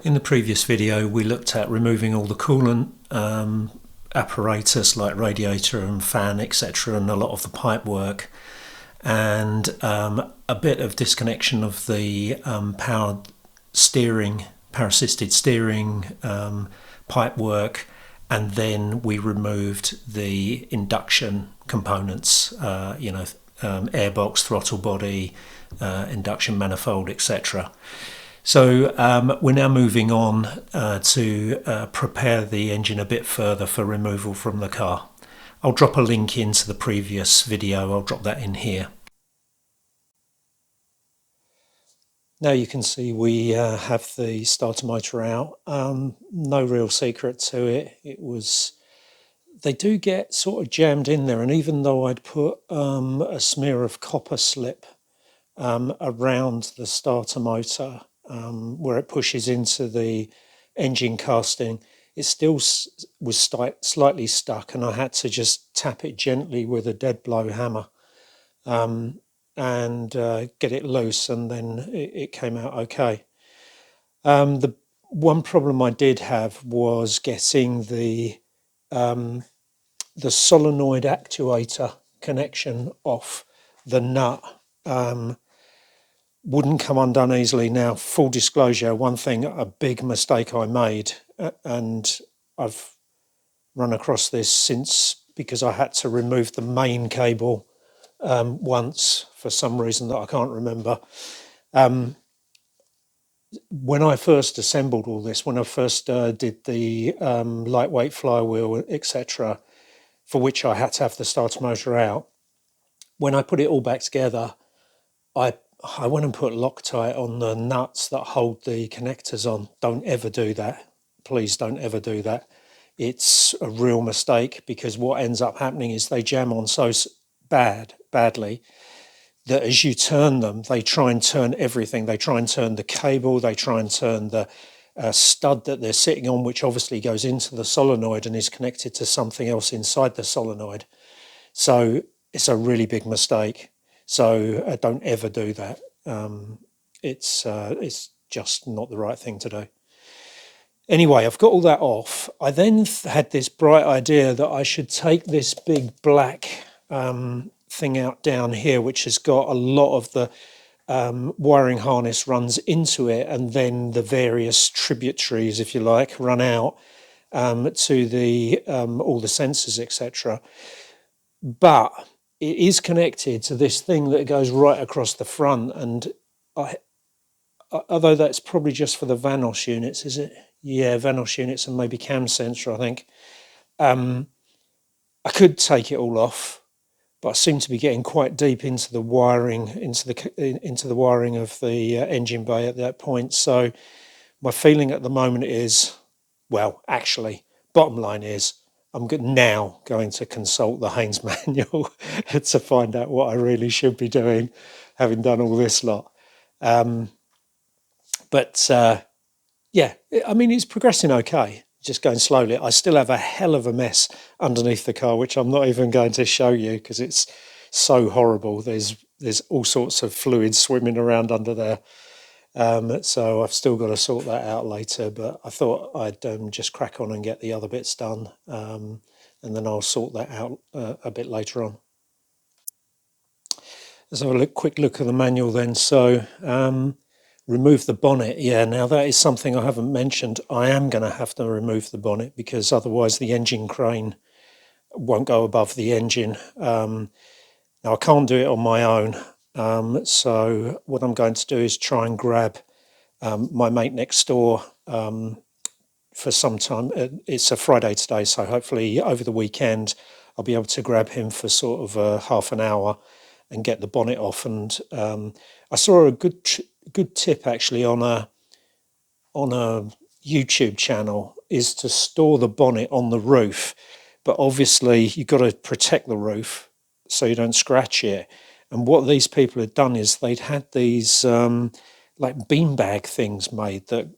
In the previous video we looked at removing all the coolant apparatus like radiator and fan, etc., and a lot of the pipe work, and a bit of disconnection of the power assisted steering pipe work, and then we removed the induction components, airbox, throttle body, induction manifold, etc. So we're now moving on to prepare the engine a bit further for removal from the car. I'll drop a link into the previous video, I'll drop that in here. Now you can see we have the starter motor out. No real secret to it. They do get sort of jammed in there, and even though I'd put a smear of copper slip around the starter motor where it pushes into the engine casting, it still was slightly stuck, and I had to just tap it gently with a dead blow hammer and get it loose, and then it came out okay. The one problem I did have was getting the solenoid actuator connection off the nut. Wouldn't come undone easily. Now, full disclosure, a big mistake I made, and I've run across this since, because I had to remove the main cable once for some reason that I can't remember. When I first assembled all this, when I first did the lightweight flywheel, etc., for which I had to have the starter motor out, when I put it all back together, I went and put Loctite on the nuts that hold the connectors on. Don't ever do that. Please don't ever do that. It's a real mistake, because what ends up happening is they jam on so badly that as you turn them, they try and turn everything. They try and turn the cable, they try and turn the stud that they're sitting on, which obviously goes into the solenoid and is connected to something else inside the solenoid. So it's a really big mistake. So don't ever do that. It's just not the right thing to do. Anyway, I've got all that off. I then had this bright idea that I should take this big black thing out down here, which has got a lot of the wiring harness runs into it, and then the various tributaries, if you like, run out to the all the sensors, etc. But it is connected to this thing that goes right across the front, and although that's probably just for the Vanos units, is it? Yeah, Vanos units and maybe cam sensor, I think. I could take it all off, but I seem to be getting quite deep into the wiring, into the wiring of the engine bay at that point. So my feeling at the moment is, well, actually, bottom line is, I'm now going to consult the Haynes manual to find out what I really should be doing, having done all this lot. Yeah, I mean, it's progressing okay, just going slowly. I still have a hell of a mess underneath the car, which I'm not even going to show you because it's so horrible. There's all sorts of fluid swimming around under there. So I've still got to sort that out later, but I thought I'd just crack on and get the other bits done, and then I'll sort that out a bit later on. Let's have a quick look at the manual then. So remove the bonnet. Yeah, now that is something I haven't mentioned. I am going to have to remove the bonnet, because otherwise the engine crane won't go above the engine. Now I can't do it on my own. So what I'm going to do is try and grab my mate next door for some time. It's a Friday today, so hopefully over the weekend I'll be able to grab him for sort of half an hour and get the bonnet off. And I saw a good tip actually on a YouTube channel, is to store the bonnet on the roof, but obviously you've got to protect the roof so you don't scratch it. And what these people had done is they'd had these like beanbag things made that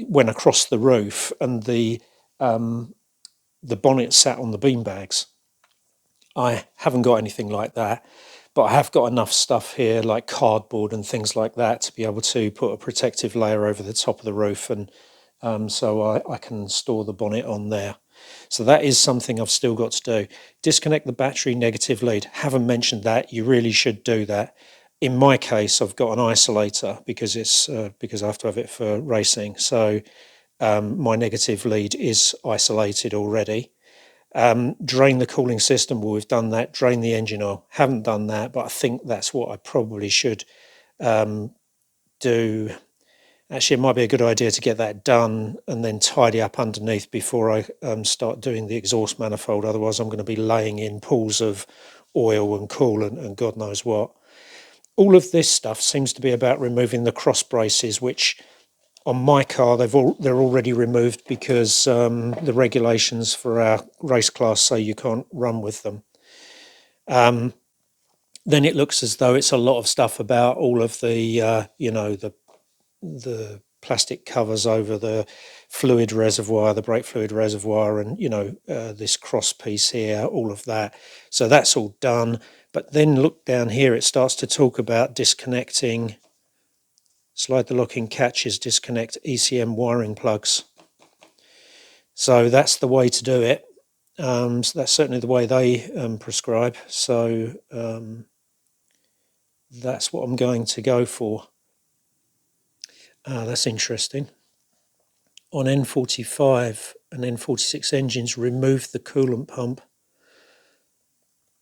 went across the roof, and the bonnet sat on the beanbags. I haven't got anything like that, But I have got enough stuff here like cardboard and things like that to be able to put a protective layer over the top of the roof, and so I can store the bonnet on there. So that is something I've still got to do. Disconnect the battery negative lead. Haven't mentioned that. You really should do that. In my case, I've got an isolator because because I have to have it for racing. So my negative lead is isolated already. Drain the cooling system. Well, we've done that. Drain the engine oil. Haven't done that, but I think that's what I probably should do. Actually, it might be a good idea to get that done and then tidy up underneath before I start doing the exhaust manifold. Otherwise, I'm going to be laying in pools of oil and coolant and God knows what. All of this stuff seems to be about removing the cross braces, which on my car they're already removed because the regulations for our race class say you can't run with them. Then it looks as though it's a lot of stuff about all of the the plastic covers over the fluid reservoir, the brake fluid reservoir, and this cross piece here, all of that. So that's all done. But then look down here, it starts to talk about disconnecting, slide the locking catches, disconnect ECM wiring plugs. So that's the way to do it. So that's certainly the way they prescribe. So that's what I'm going to go for. That's interesting. On N45 and N46 engines, remove the coolant pump.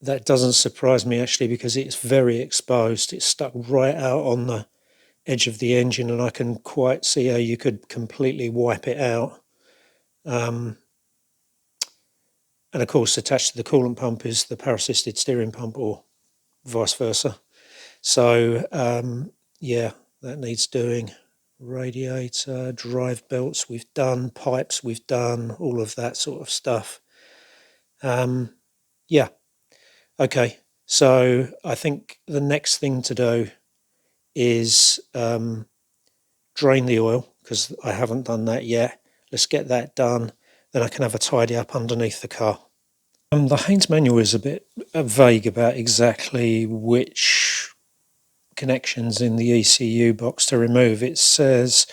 That doesn't surprise me actually, because it's very exposed. It's stuck right out on the edge of the engine, and I can quite see how you could completely wipe it out. And of course, attached to the coolant pump is the power assisted steering pump, or vice versa. So yeah, that needs doing. Radiator, drive belts we've done, pipes we've done, all of that sort of stuff. Yeah, okay, so I think the next thing to do is drain the oil, because I haven't done that yet. Let's get that done, then I can have a tidy up underneath the car. The Haynes manual is a bit vague about exactly which connections in the ECU box to remove. It says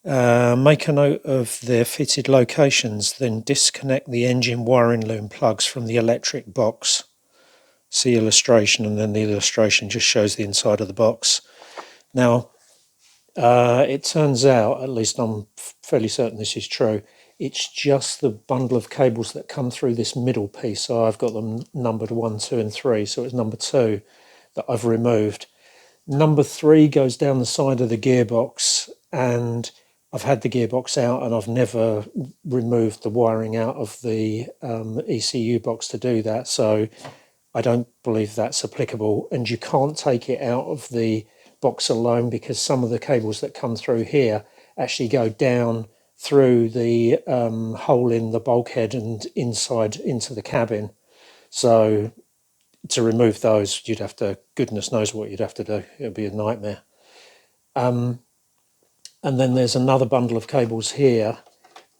make a note of their fitted locations, then disconnect the engine wiring loom plugs from the electric box. See illustration, and then the illustration just shows the inside of the box. Now, it turns out, at least I'm fairly certain this is true, it's just the bundle of cables that come through this middle piece. So I've got them numbered 1, 2 and 3, so it's number 2 that I've removed. Number 3 goes down the side of the gearbox, and I've had the gearbox out and I've never removed the wiring out of the ECU box to do that, so I don't believe that's applicable. And you can't take it out of the box alone, because some of the cables that come through here actually go down through the hole in the bulkhead and inside into the cabin. So to remove those, you'd have to, goodness knows what you'd have to do. It would be a nightmare. And then there's another bundle of cables here,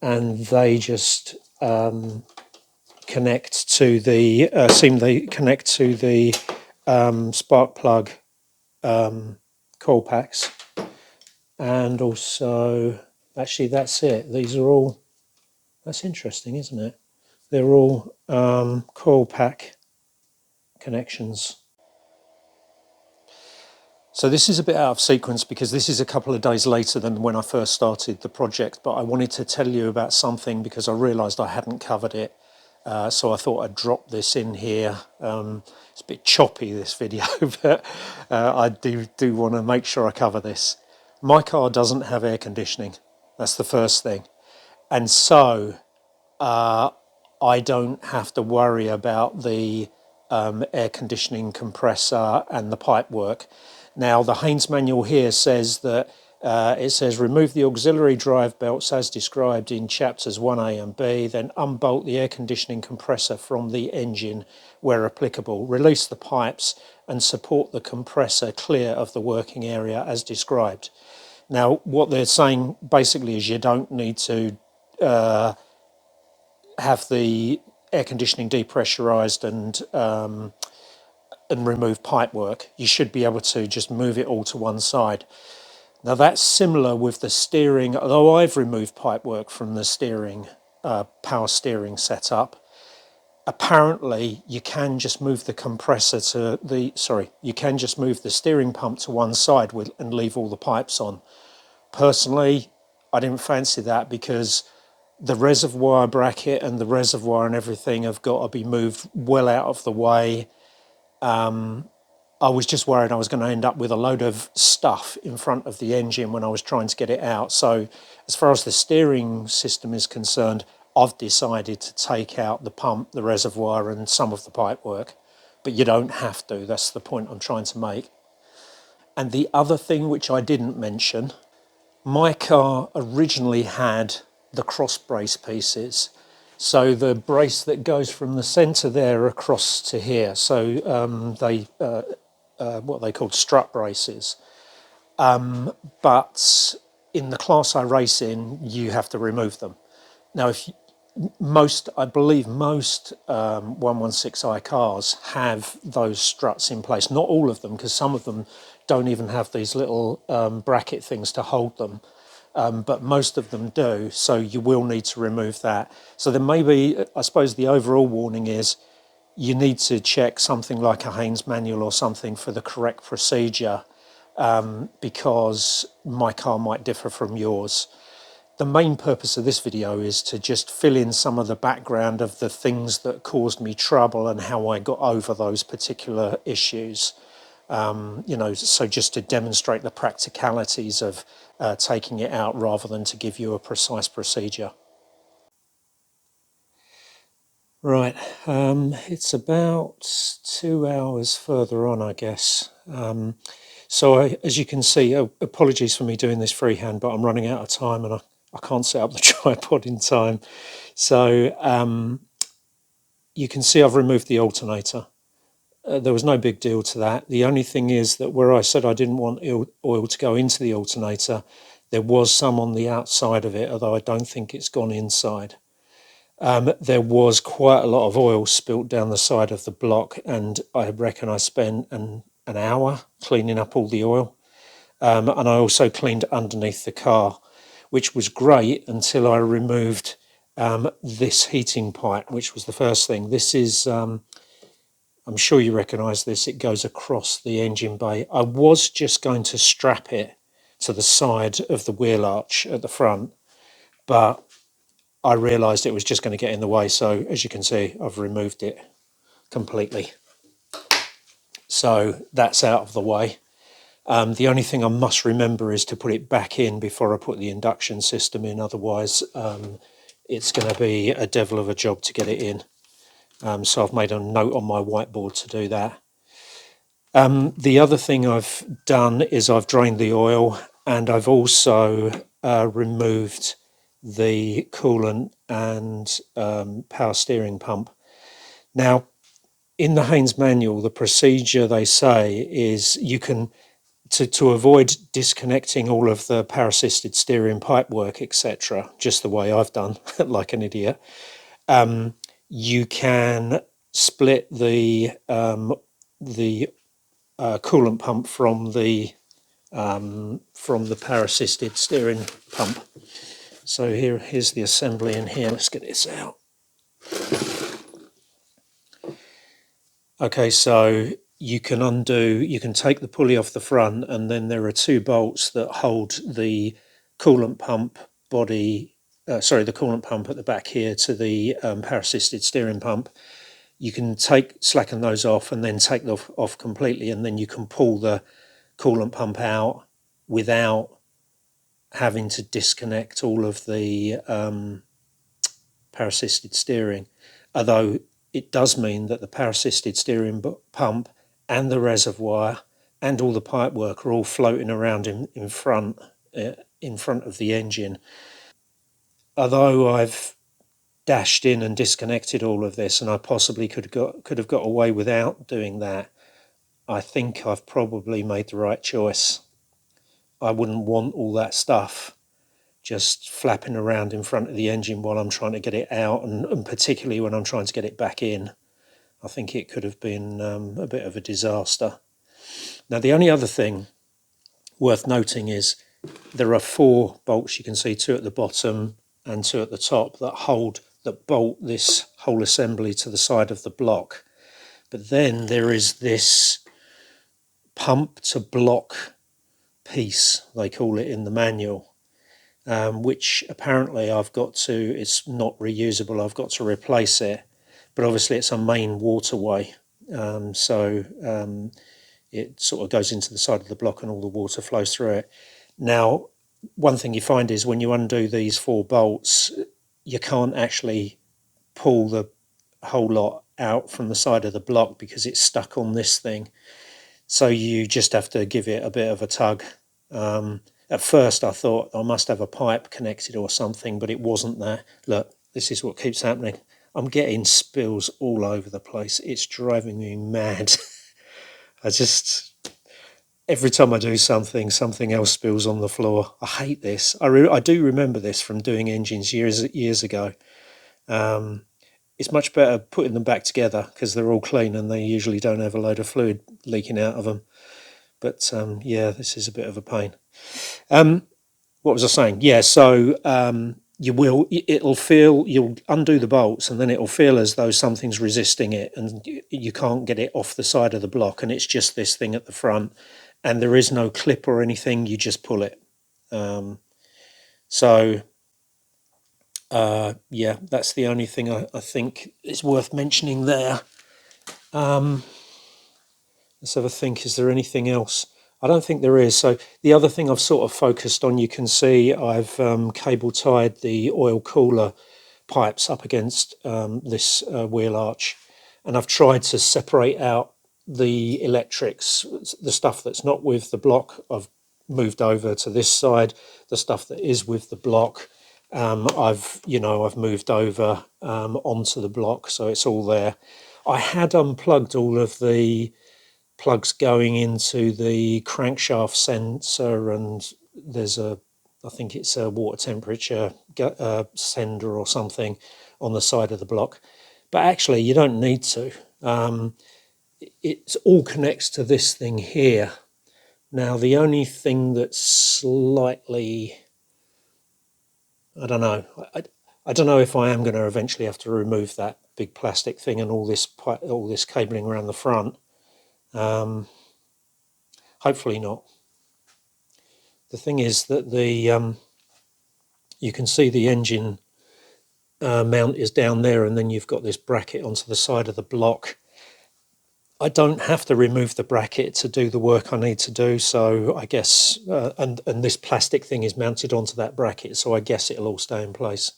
and they just connect to the connect to the spark plug coil packs, and also actually that's it. These are all, that's interesting, isn't it? They're all coil pack connections. So this is a bit out of sequence because this is a couple of days later than when I first started the project, but I wanted to tell you about something because I realised I hadn't covered it. So I thought I'd drop this in here. It's a bit choppy, this video, but I do want to make sure I cover this. My car doesn't have air conditioning. That's the first thing. And so I don't have to worry about the air conditioning compressor and the pipe work. Now, the Haynes manual here says that it says remove the auxiliary drive belts as described in chapters 1A and B, then unbolt the air conditioning compressor from the engine where applicable, release the pipes and support the compressor clear of the working area as described. Now, what they're saying basically is you don't need to have the air conditioning depressurized and and remove pipework, you should be able to just move it all to one side. Now that's similar with the steering, although I've removed pipework from the steering, power steering setup. Apparently you can just move the compressor to the, sorry, you can just move the steering pump to one side and leave all the pipes on. Personally, I didn't fancy that because the reservoir bracket and the reservoir and everything have got to be moved well out of the way. I was just worried I was going to end up with a load of stuff in front of the engine when I was trying to get it out. So as far as the steering system is concerned, I've decided to take out the pump, the reservoir and some of the pipework. But you don't have to, that's the point I'm trying to make. And the other thing which I didn't mention, my car originally had the cross brace pieces. So the brace that goes from the centre there across to here. So what they called strut braces. But in the class I race in, you have to remove them. Now, I believe most 116i cars have those struts in place. Not all of them, because some of them don't even have these little bracket things to hold them. But most of them do, so you will need to remove that. So there may be, I suppose the overall warning is, you need to check something like a Haynes manual or something for the correct procedure, because my car might differ from yours. The main purpose of this video is to just fill in some of the background of the things that caused me trouble and how I got over those particular issues. So just to demonstrate the practicalities of taking it out rather than to give you a precise procedure. Right, it's about 2 hours further on, I guess. As you can see, apologies for me doing this freehand, but I'm running out of time and I can't set up the tripod in time. So you can see I've removed the alternator. There was no big deal to that. The only thing is that where I said I didn't want oil to go into the alternator, there was some on the outside of it, although I don't think it's gone inside. There was quite a lot of oil spilt down the side of the block, and I reckon I spent an hour cleaning up all the oil. And I also cleaned underneath the car, which was great until I removed this heating pipe, which was the first thing. This is, I'm sure you recognise this, it goes across the engine bay. I was just going to strap it to the side of the wheel arch at the front, but I realised it was just going to get in the way, so as you can see, I've removed it completely. So that's out of the way. The only thing I must remember is to put it back in before I put the induction system in, otherwise it's going to be a devil of a job to get it in. So I've made a note on my whiteboard to do that. The other thing I've done is I've drained the oil, and I've also removed the coolant and power steering pump. Now, in the Haynes manual, the procedure they say is you can, to avoid disconnecting all of the power assisted steering pipework, etc., just the way I've done, like an idiot, you can split the coolant pump from the power assisted steering pump. So here's the assembly in here. Let's get this out. Okay, so you can take the pulley off the front, and then there are two bolts that hold the coolant pump body, the coolant pump at the back here to the power assisted steering pump. You can slacken those off and then take them off completely, and then you can pull the coolant pump out without having to disconnect all of the power assisted steering. Although it does mean that the power assisted steering pump and the reservoir and all the pipework are all floating around in front of the engine. Although I've dashed in and disconnected all of this, and I possibly could have got away without doing that, I think I've probably made the right choice. I wouldn't want all that stuff just flapping around in front of the engine while I'm trying to get it out, and particularly when I'm trying to get it back in. I think it could have been a bit of a disaster. Now, the only other thing worth noting is there are 4 bolts, you can see 2 at the bottom and 2 at the top, that bolt this whole assembly to the side of the block. But then there is this pump to block piece, they call it in the manual, which apparently it's not reusable, I've got to replace it. But obviously it's a main waterway, so it sort of goes into the side of the block and all the water flows through it. Now, one thing you find is when you undo these 4 bolts, you can't actually pull the whole lot out from the side of the block because it's stuck on this thing. So you just have to give it a bit of a tug. At first I thought I must have a pipe connected or something, but it wasn't that. Look, this is what keeps happening. I'm getting spills all over the place. It's driving me mad. Every time I do something, something else spills on the floor. I hate this. I do remember this from doing engines years ago. It's much better putting them back together because they're all clean and they usually don't have a load of fluid leaking out of them. But yeah, this is a bit of a pain. What was I saying? Yeah, so you'll undo the bolts and then it'll feel as though something's resisting it and you can't get it off the side of the block, and it's just this thing at the front and there is no clip or anything, you just pull it. Yeah, that's the only thing I think is worth mentioning there. Let's have a think, is there anything else? I don't think there is. So the other thing I've sort of focused on, you can see I've cable tied the oil cooler pipes up against this wheel arch, and I've tried to separate out the electrics, the stuff that's not with the block I've moved over to this side, the stuff that is with the block I've moved over onto the block, so it's all there. I had unplugged all of the plugs going into the crankshaft sensor, and there's I think it's a water temperature sender or something on the side of the block, but actually you don't need to. It all connects to this thing here. Now the only thing that's slightly, I don't know, I don't know if I am going to eventually have to remove that big plastic thing and all this cabling around the front. Hopefully not. The thing is that you can see the engine mount is down there, and then you've got this bracket onto the side of the block. I don't have to remove the bracket to do the work I need to do, so I guess, and this plastic thing is mounted onto that bracket, so I guess it'll all stay in place.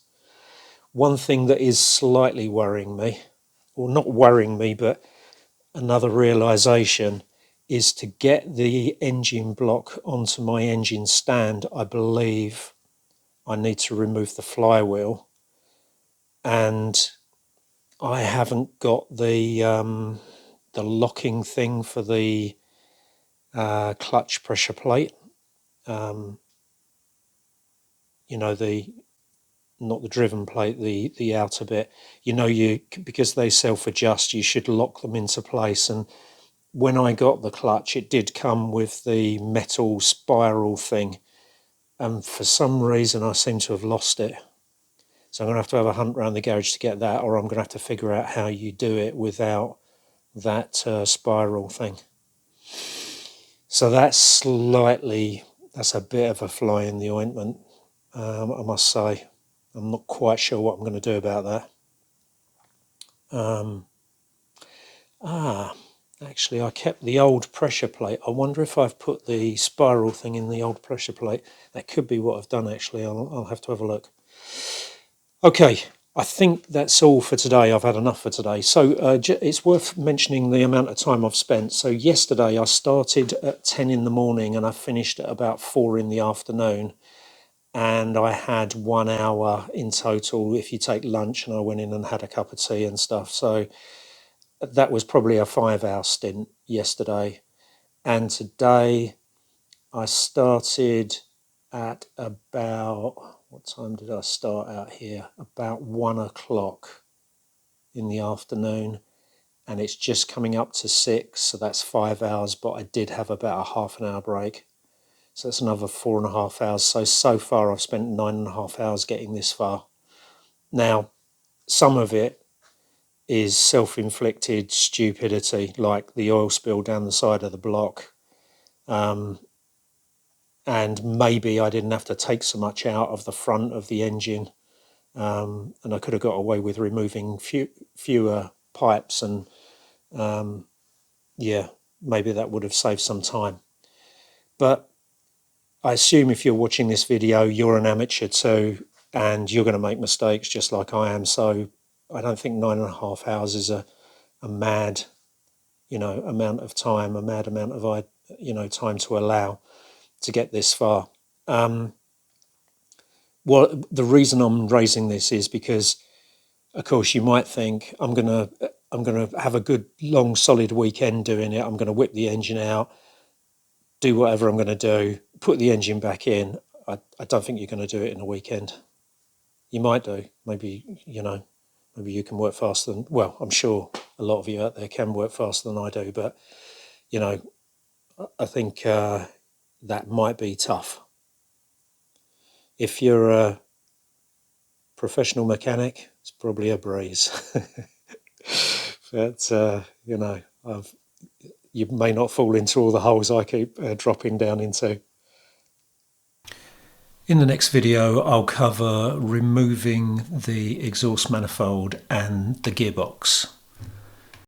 One thing that is slightly worrying me, or not worrying me, but another realisation, is to get the engine block onto my engine stand. I believe I need to remove the flywheel, and I haven't got the locking thing for the clutch pressure plate. Not the driven plate, the outer bit. Because they self-adjust, you should lock them into place. And when I got the clutch, it did come with the metal spiral thing, and for some reason I seem to have lost it. So I'm going to have a hunt around the garage to get that, or I'm going to have to figure out how you do it without that spiral thing. So that's a bit of a fly in the ointment, I must say. I'm not quite sure what I'm going to do about that. Actually, I kept the old pressure plate. I wonder if I've put the spiral thing in the old pressure plate. That could be what I've done, actually. I'll have to have a look. Okay, I think that's all for today. I've had enough for today. So it's worth mentioning the amount of time I've spent. So yesterday I started at 10 in the morning and I finished at about 4 in the afternoon. And I had 1 hour in total if you take lunch, and I went in and had a cup of tea and stuff. So that was probably a 5-hour stint yesterday. And today I started at about, what time did I start out here? About 1 o'clock in the afternoon. and it's just coming up to 6, so that's 5 hours, but I did have about a half an hour break. So that's another 4.5 hours. So far I've spent 9.5 hours getting this far. Now, some of it is self-inflicted stupidity, like the oil spill down the side of the block. And maybe I didn't have to take so much out of the front of the engine. And I could have got away with removing fewer pipes, and yeah, maybe that would have saved some time. But I assume if you're watching this video, you're an amateur too, and you're going to make mistakes just like I am. So I don't think 9.5 hours is a mad, amount of time, a mad amount of, time to allow to get this far. Well, the reason I'm raising this is because, of course, you might think I'm gonna have a good long solid weekend doing it. I'm gonna whip the engine out, do whatever I'm gonna do, put the engine back in. I don't think you're gonna do it in a weekend. You might do. Maybe you can work faster than. Well, I'm sure a lot of you out there can work faster than I do, but I think that might be tough. If you're a professional mechanic, it's probably a breeze. But you may not fall into all the holes I keep dropping down into. In the next video, I'll cover removing the exhaust manifold and the gearbox.